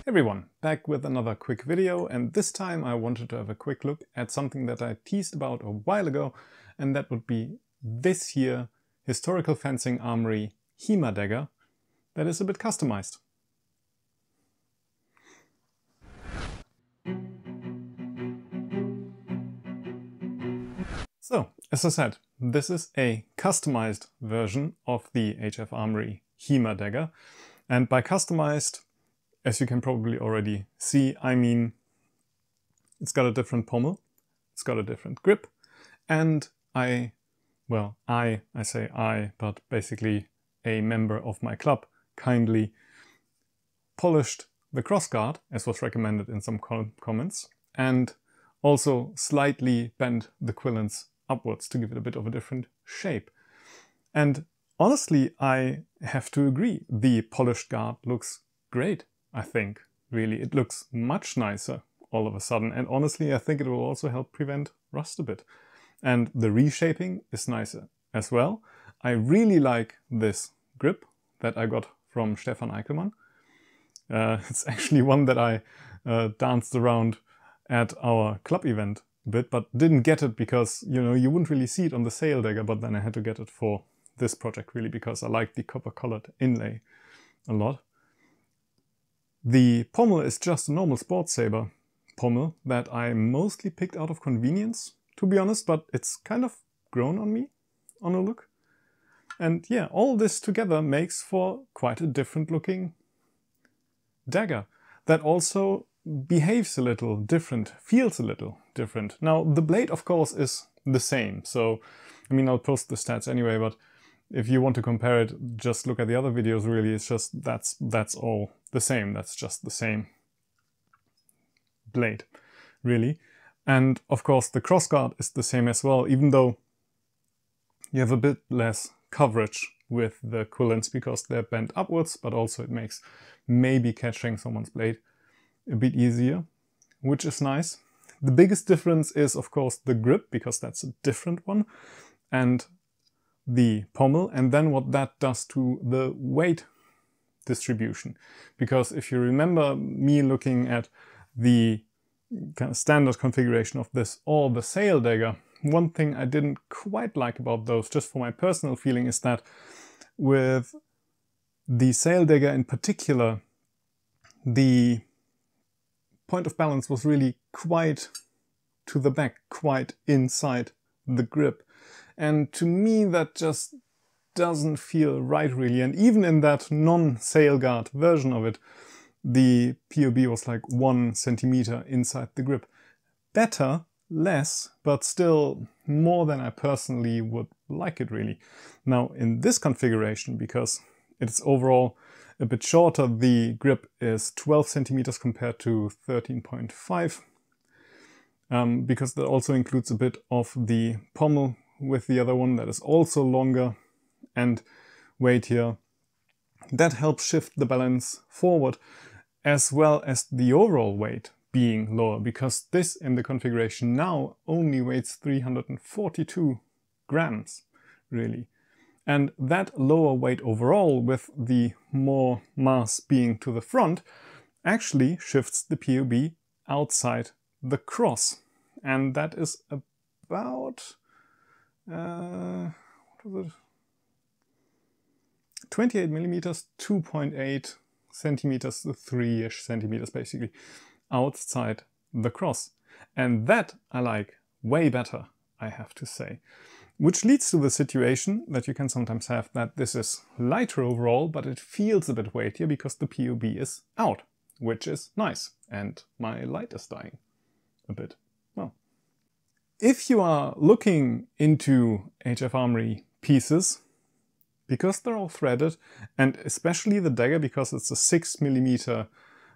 Everyone, back with another quick video, and this time I wanted to have a quick look at something that I teased about a while ago, and that would be this here Historical Fencing Armory HEMA dagger that is a bit customized. So, as I said, this is a customized version of the HF Armory HEMA dagger, and by customized, as you can probably already see, I mean it's got a different pommel, it's got a different grip, and but basically a member of my club kindly polished the crossguard, as was recommended in some comments, and also slightly bent the quillons upwards to give it a bit of a different shape. And honestly, I have to agree, the polished guard looks great. I think, really. It looks much nicer all of a sudden, and honestly I think it will also help prevent rust a bit. And the reshaping is nicer as well. I really like this grip that I got from Stefan Eichelmann. It's actually one that I danced around at our club event a bit, but didn't get it because, you know, you wouldn't really see it on the sail dagger, but then I had to get it for this project really because I like the copper-colored inlay a lot. The pommel is just a normal sports saber pommel that I mostly picked out of convenience, to be honest, but it's kind of grown on me on a look. And yeah, all this together makes for quite a different looking dagger that also behaves a little different, feels a little different. Now, the blade, of course, is the same. So, I mean, I'll post the stats anyway, but if you want to compare it, just look at the other videos, really. It's just, that's all the same. That's just the same blade, really. And of course, the crossguard is the same as well, even though you have a bit less coverage with the quillons because they're bent upwards, but also it makes maybe catching someone's blade a bit easier, which is nice. The biggest difference is, of course, the grip, because that's a different one, and the pommel, and then what that does to the weight distribution. Because if you remember me looking at the kind of standard configuration of this or the sail dagger, one thing I didn't quite like about those, just for my personal feeling, is that with the sail dagger in particular, the point of balance was really quite to the back, quite inside the grip. And to me, that just doesn't feel right, really. And even in that non-sail guard version of it, the POB was like 1 centimeter inside the grip. Better, less, but still more than I personally would like it, really. Now, in this configuration, because it's overall a bit shorter, the grip is 12 centimeters compared to 13.5, because that also includes a bit of the pommel with the other one that is also longer and weight here. That helps shift the balance forward, as well as the overall weight being lower, because this in the configuration now only weighs 342 grams, really. And that lower weight overall, with the more mass being to the front, actually shifts the POB outside the cross. And that is about 28 millimeters, 2.8 centimeters, 3-ish centimeters basically, outside the cross. And that I like way better, I have to say. Which leads to the situation that you can sometimes have that this is lighter overall, but it feels a bit weightier because the POB is out, which is nice. And my light is dying a bit. Well, if you are looking into HF Armory pieces, because they're all threaded, and especially the dagger because it's a 6mm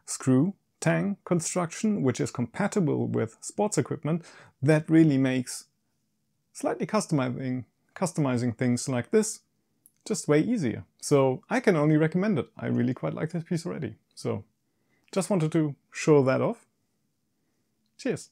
screw tang construction, which is compatible with sports equipment, that really makes slightly customizing things like this just way easier. So I can only recommend it. I really quite like this piece already. So just wanted to show that off. Cheers!